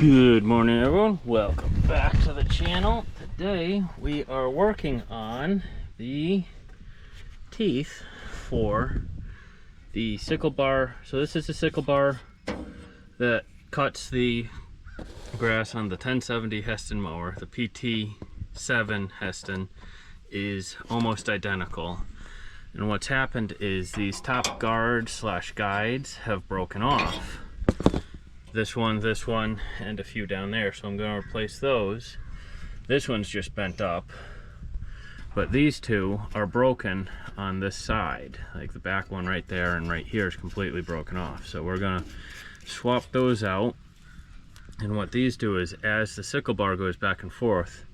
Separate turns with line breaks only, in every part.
Good morning, everyone. Welcome back to the channel. Today we are working on the teeth for the sickle bar. So this is a sickle bar that cuts the grass on the 1070 Heston mower. The PT7 Heston is almost identical. And what's happened is these top guards slash guides have broken off. This one, and a few down there, so I'm going to replace those. This one's just bent up, but these two are broken on this side. Like the back one right there and right here is completely broken off. So we're going to swap those out, and what these do is as the sickle bar goes back and forth,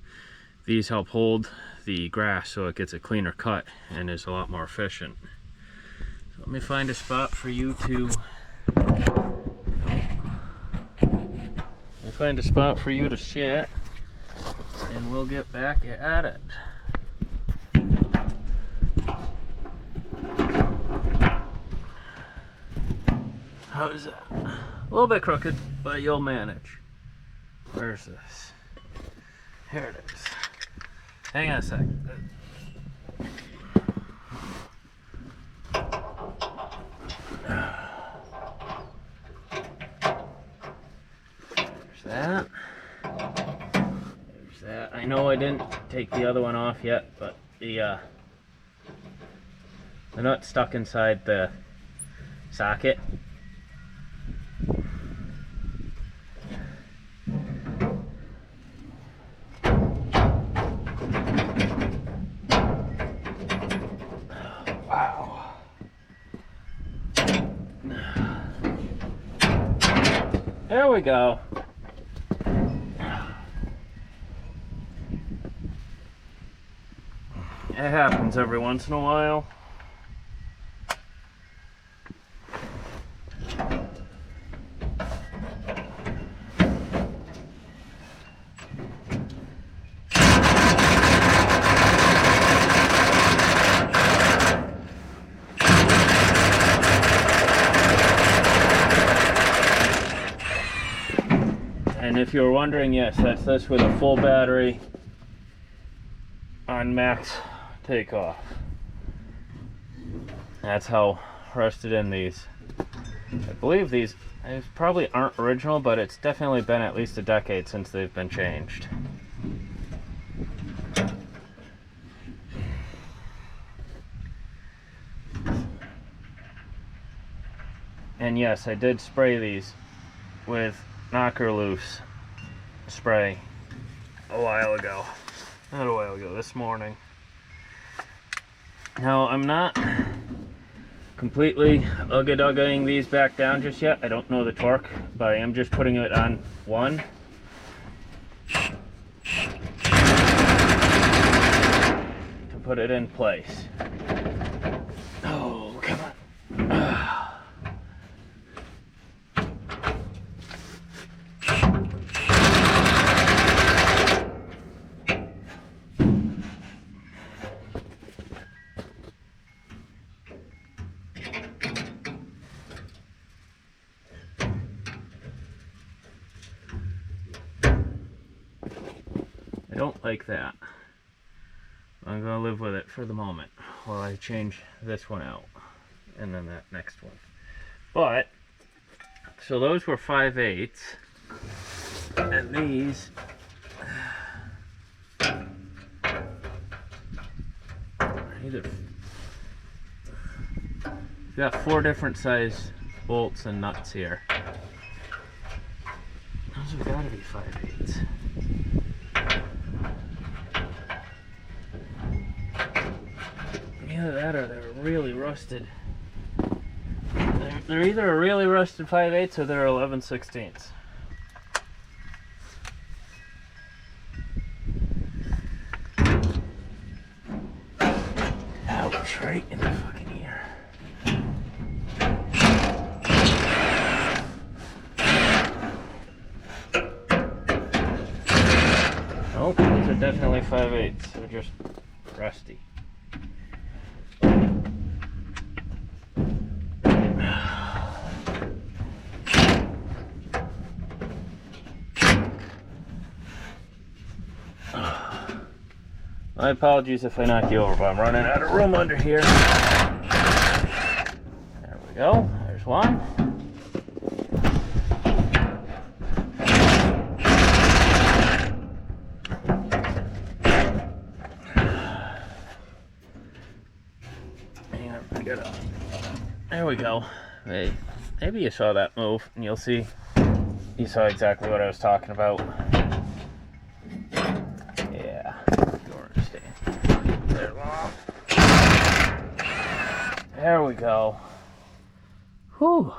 these help hold the grass so it gets a cleaner cut and is a lot more efficient. So let me find a spot for you to sit, and we'll get back at it. How's that? A little bit crooked, but you'll manage. Where's this? Here it is. Hang on a sec. That. There's that. I know I didn't take the other one off yet, but the nut stuck inside the socket. Wow. There we go. It happens every once in a while. And if you're wondering, yes, that's this with a full battery on max takeoff. That's how rusted in these. I believe these probably aren't original, but it's definitely been at least a decade since they've been changed. And yes, I did spray these with knocker loose spray a while ago. Not a while ago, this morning. Now, I'm not completely ugga-duggaing these back down just yet. I don't know the torque, but I am just putting it on one. To put it in place. Oh, come on. I don't like that. I'm going to live with it for the moment while I change this one out and then that next one. But, so those were 5/8, and these either got 4 different size bolts and nuts here. Those have got to be 5/8. Either that or they're really rusted. They're either a really rusted 5/8 or they're 11/16. Ouch, right in the fucking ear. Nope, these are definitely 5/8. They're just rusty. My apologies if I knock you over, but I'm running out of room under here. There we go. There's one. There we go. Hey, maybe you saw that move, and you'll see you saw exactly what I was talking about. Yeah, you understand. There we go. Whew.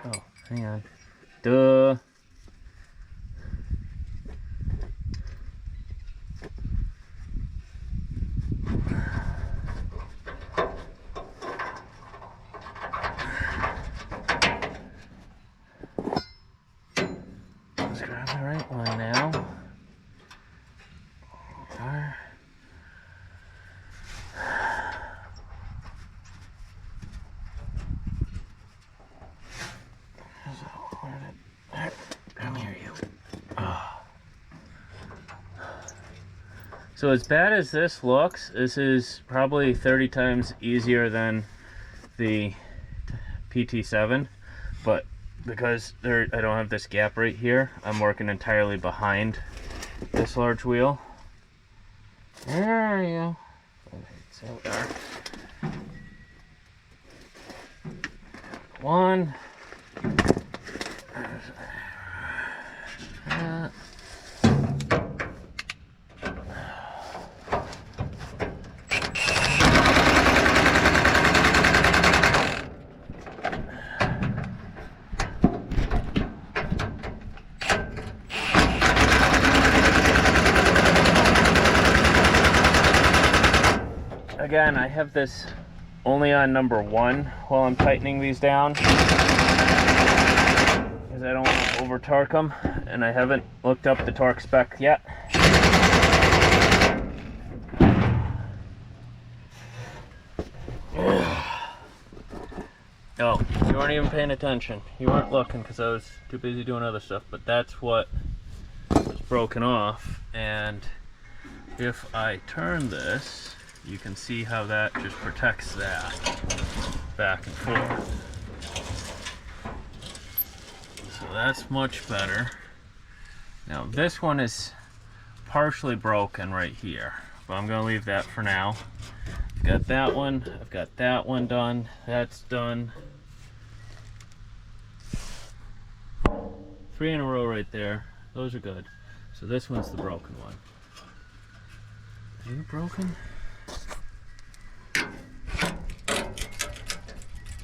Oh, hang on. Duh. Let's grab the right one now. There. Come here, you. Oh. So as bad as this looks, this is probably 30 times easier than the PT7, but because I don't have this gap right here, I'm working entirely behind this large wheel. There you go. So we are. One. Again, I have this only on number 1 while I'm tightening these down because I don't want to over torque them, and I haven't looked up the torque spec yet. Oh, you weren't even paying attention. You weren't looking because I was too busy doing other stuff, but that's what was broken off. And if I turn this, you can see how that just protects that back and forth. So that's much better. Now this one is partially broken right here, but I'm gonna leave that for now. I've got that one, I've got that one done, that's done. 3 in a row right there, those are good. So this one's the broken one. Are you broken?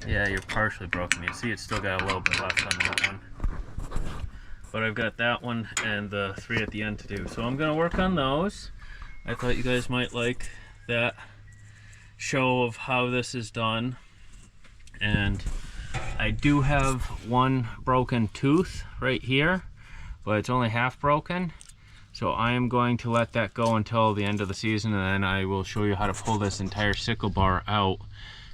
Yeah, you're partially broken. You see it's still got a little bit left on that one. But I've got that one and the 3 at the end to do. So I'm going to work on those. I thought you guys might like that show of how this is done. And I do have one broken tooth right here, but it's only half broken. So I am going to let that go until the end of the season, and then I will show you how to pull this entire sickle bar out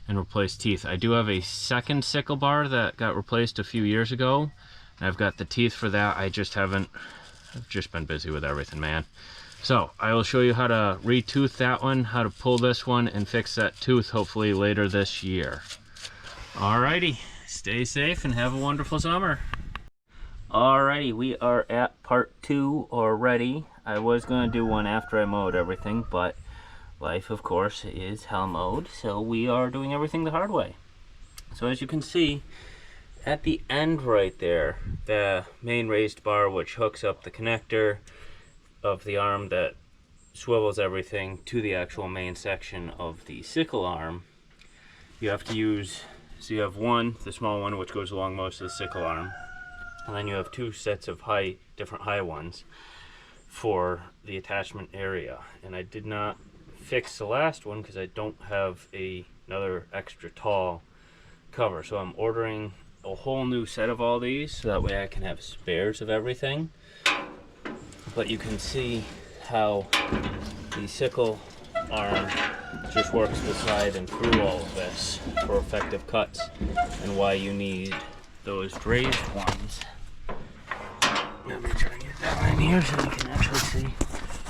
and replace teeth. I do have a second sickle bar that got replaced a few years ago, and I've got the teeth for that. I've just been busy with everything, man. So I will show you how to retooth that one, how to pull this one, and fix that tooth hopefully later this year. Alrighty, stay safe and have a wonderful summer. Alrighty, we are at part 2 already. I was going to do one after I mowed everything, but life, of course, is hell mode, so we are doing everything the hard way. So as you can see, at the end right there, the main raised bar which hooks up the connector of the arm that swivels everything to the actual main section of the sickle arm, you have to use, so you have one, the small one, which goes along most of the sickle arm. And then you have two sets of different high ones for the attachment area. And I did not fix the last one because I don't have another extra tall cover. So I'm ordering a whole new set of all these so that way I can have spares of everything. But you can see how the Sickle arm just works beside and through all of this for effective cuts, and why you need those raised ones. Let me try and get that in here so you can actually see.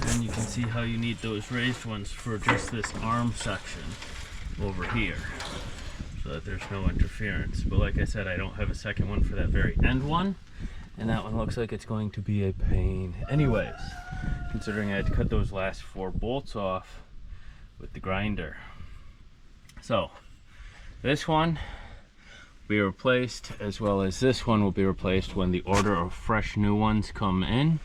And you can see how you need those raised ones for just this arm section over here, so that there's no interference. But like I said, I don't have a second one for that very end one, and that one looks like it's going to be a pain. Anyways, considering I had to cut those last 4 bolts off with the grinder. So this one will be replaced, as well as this one will be replaced when the order of fresh new ones come in,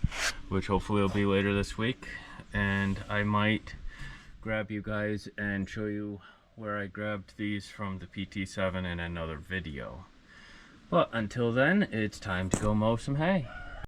which hopefully will be later this week. And I might grab you guys and show you where I grabbed these from the PT7 in another video. But until then, it's time to go mow some hay.